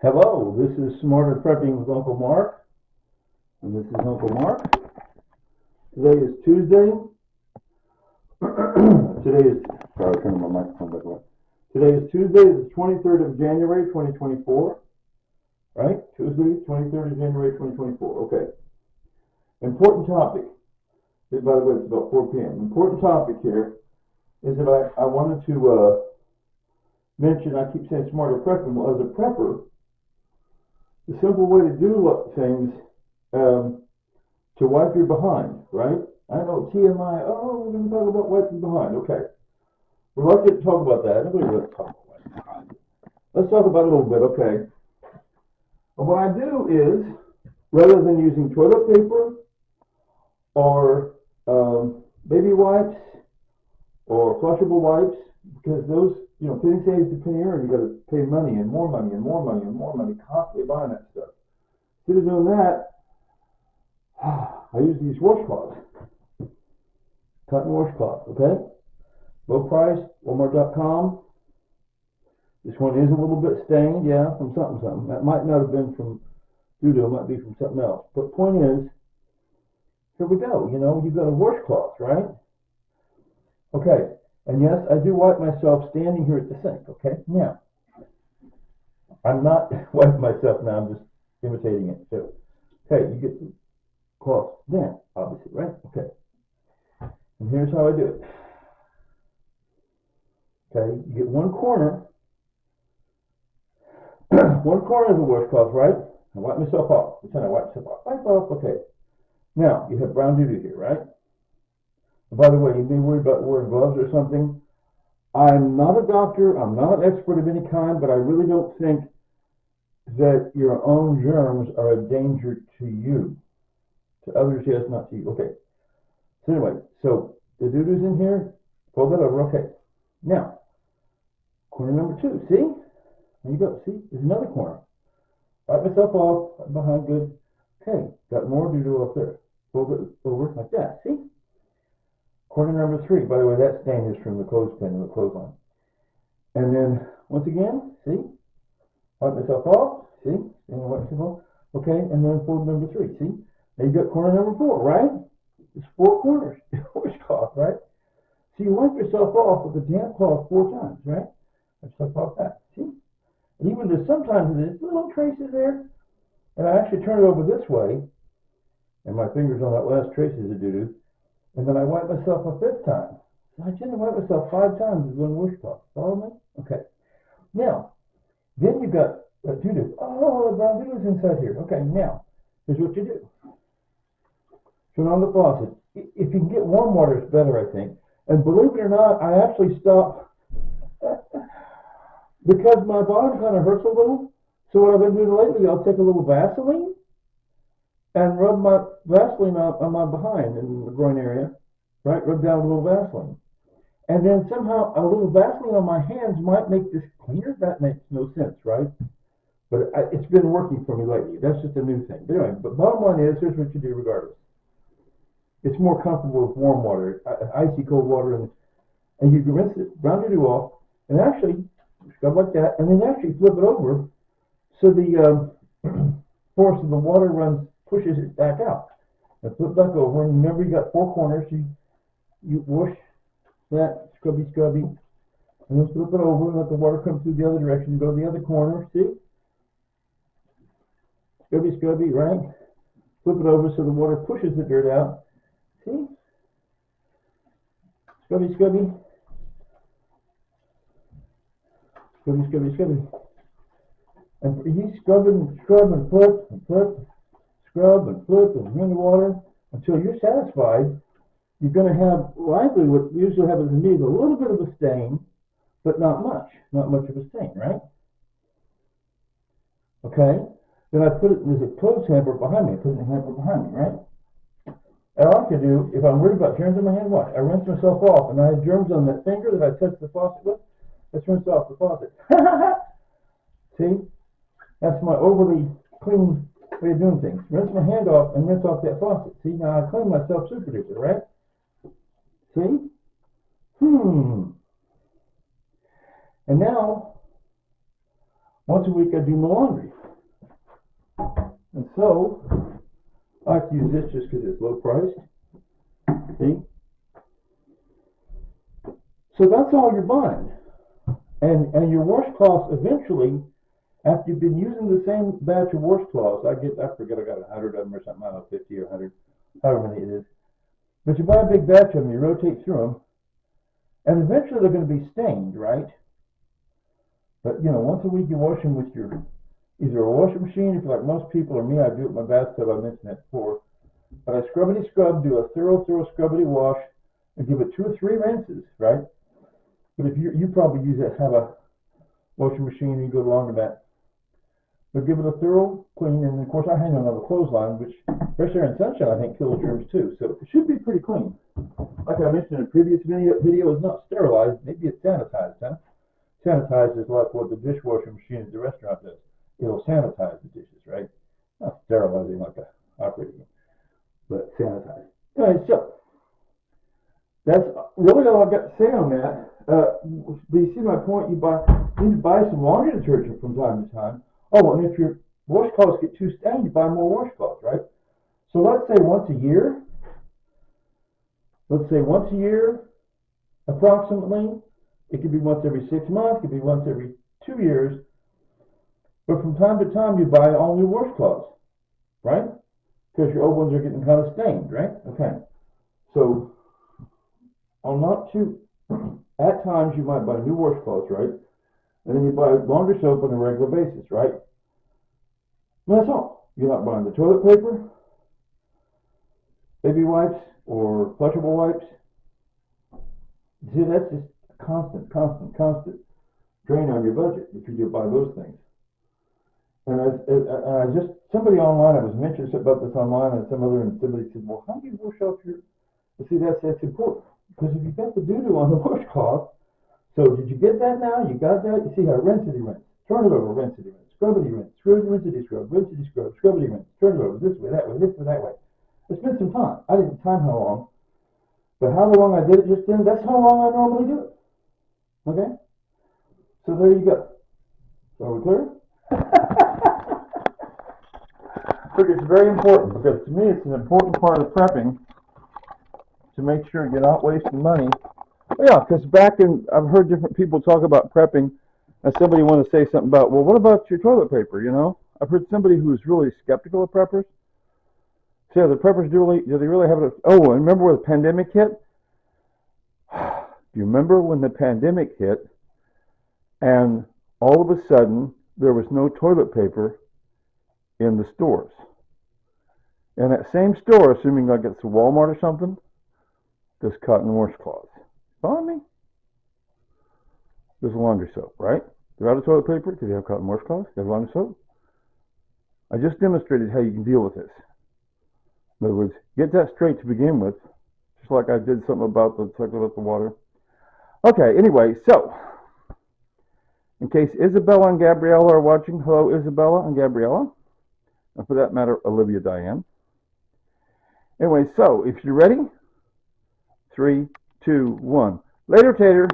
Hello, this is Smarter Prepping with Uncle Mark, and this is Uncle Mark. Today is Tuesday. Sorry, I'm turning my microphone back on. Today is Tuesday, the 23rd of January, 2024. Right? Tuesday, 23rd of January, 2024. Okay. Important topic. By the way, it's about 4 p.m. Important topic here is that I wanted to mention, I keep saying Smarter Prepping. Well, as a prepper, the simple way to do things to wipe your behind, right? I know TMI, we're going to talk about wiping behind. Okay. We'd like to talk about that. Nobody really talk about wiping behind. Let's talk about it a little bit, okay? And what I do is, rather than using toilet paper or baby wipes or flushable wipes, because those, penny saves the penny earned. You got to pay money and more money and more money and more money, constantly buying that stuff. Instead of doing that, I use these washcloths, cotton washcloth, okay? Low price, Walmart.com. This one is a little bit stained, yeah, from something. That might not have been from doo-doo, it might be from something else. But point is, here we go, you've got a washcloth, right? Okay, and yes, I do wipe myself standing here at the sink, okay? Now, I'm not wiping myself now, I'm just imitating it. So, okay, you get the cloth then, obviously, right? Okay. And here's how I do it. Okay, you get one corner of the washcloth, right? I wipe myself off. Pretend I wipe myself off. Wipe off, okay. Now, you have brown doo-doo here, right? And by the way, you may worry about wearing gloves or something. I'm not a doctor, I'm not an expert of any kind, but I really don't think that your own germs are a danger to you. To others, yes, not to you. Okay. So anyway, so the doo-doo's in here, fold that over, okay. Now, corner number 2, see? There you go, see? There's another corner. Wipe myself off, behind, good. Okay, got more doo-doo up there. Fold it over like that, see? Corner number 3, by the way, that stain is from the clothespin and the clothesline. And then, once again, see? Wipe myself off, see? And wipe myself off. Okay, and then fold number 3, see? Now you got corner number 4, right? It's 4 corners, washcloth, right? So you wipe yourself off with a damp cloth 4 times, right? Wipe yourself off that, see? And even there's sometimes there's little traces there, and I actually turn it over this way, and my fingers on that last trace is a doo-doo, and then I wipe myself a 5th time. So I tend to wipe myself 5 times with one washcloth. Follow me? Okay. Now, then you've got doo-doo. Oh, the brown doo-doo's inside here. Okay, now, here's what you do. Turn on the faucet. If you can get warm water, it's better, I think. And believe it or not, I actually stop because my bottom kind of hurts a little. So what I've been doing lately, I'll take a little Vaseline and rub my Vaseline on my behind in the groin area, right? Rub down a little Vaseline. And then somehow a little Vaseline on my hands might make this cleaner. That makes no sense, right? But it's been working for me lately. That's just a new thing. But anyway, but bottom line is, here's what you do regardless. It's more comfortable with warm water, icy cold water, and you can rinse it, brown doo-doo off, and actually scrub like that, and then actually flip it over so the force of the water pushes it back out. And flip back over, and remember you got 4 corners, you wash that, scrubby, and then flip it over and let the water come through the other direction, go to the other corner, see? Scrubby, right? Flip it over so the water pushes the dirt out. See? Scrubby. And you scrub and flip, scrub and flip and in the water until you're satisfied. You're going to have likely what usually happens to me is a little bit of a stain, but not much of a stain, right? Okay? Then I put it, there's a clothes hamper behind me. I put it in the hamper behind me, right? I like to do, if I'm worried about germs in my hand, watch. I rinse myself off, and I have germs on that finger that I touched the faucet with. Let's rinse off the faucet. See? That's my overly clean way of doing things. Rinse my hand off and rinse off that faucet. See? Now I clean myself super duper, right? See? And now, once a week I do my laundry. And so, I like to use this just because it's low priced. See? So that's all you're buying. And your washcloths eventually, after you've been using the same batch of washcloths, I forget, I got 100 of them or something, I don't know, 50 or 100, however many it is. But you buy a big batch of them, you rotate through them, and eventually they're going to be stained, right? But, once a week you wash them with your, either a washing machine, if you're like most people, or me, I do it in my bathtub, I mentioned that before. But I scrubbity scrub, do a thorough scrubbity wash, and give it 2 or 3 rinses, right? But if you probably have a washing machine, you go to laundromat. But give it a thorough clean, and of course I hang on a clothesline, which fresh air and sunshine I think kills germs too. So it should be pretty clean. Like I mentioned in a previous video, it's not sterilized, maybe it's sanitized, huh? Sanitized is like what the dishwasher machine at the restaurant does. It'll sanitize the dishes, right? Not sterilizing like a operating room, but sanitized. Anyway, so that's really all I've got to say on that. But you see my point? You need to buy some laundry detergent from time to time. Oh, and if your washcloths get too stained, you buy more washcloths, right? So let's say once a year. Let's say once a year, approximately. It could be once every 6 months. It could be once every 2 years. But from time to time, you buy all new washcloths, right? Because your old ones are getting kind of stained, right? Okay. So, at times you might buy new washcloths, right? And then you buy laundry soap on a regular basis, right? And that's all. You're not buying the toilet paper, baby wipes, or flushable wipes. See, that's just a constant drain on your budget if you do buy those things. And I just, somebody online, I was mentioning about this online, and somebody said, well, how do you wash off your, see, that's important. Because if you've got the doo-doo on the washcloth, so did you get that now? You got that? You see how rinsity rinse, turn it over, rinsity rinse, scrubbity rinse, rinsity scrub, rinsity scrub, scrubbity rinse, turn it over, this way, that way, this way, that way. It's been some time. I didn't time how long, but how long I did it just then, that's how long I normally do it. Okay? So there you go. So are we clear? Look, it's very important, because to me it's an important part of prepping to make sure you're not wasting money. Yeah, because I've heard different people talk about prepping, and somebody want to say something about, well, what about your toilet paper, I've heard somebody who's really skeptical of preppers. So the preppers, do they really have it? Oh, and remember when the pandemic hit? Do you remember when the pandemic hit, and all of a sudden, there was no toilet paper in the stores? And that same store, assuming like it's a Walmart or something, does cotton washcloths. Follow me? There's laundry soap, right? They're out of toilet paper. Do they have cotton washcloths? Do they have laundry soap? I just demonstrated how you can deal with this. In other words, get that straight to begin with, just like I did something about the water. Okay, anyway, so, in case Isabella and Gabriella are watching, hello Isabella and Gabriella, and for that matter, Olivia Diane. Anyway, so, if you're ready, 3, 2, 1. Later, Tater.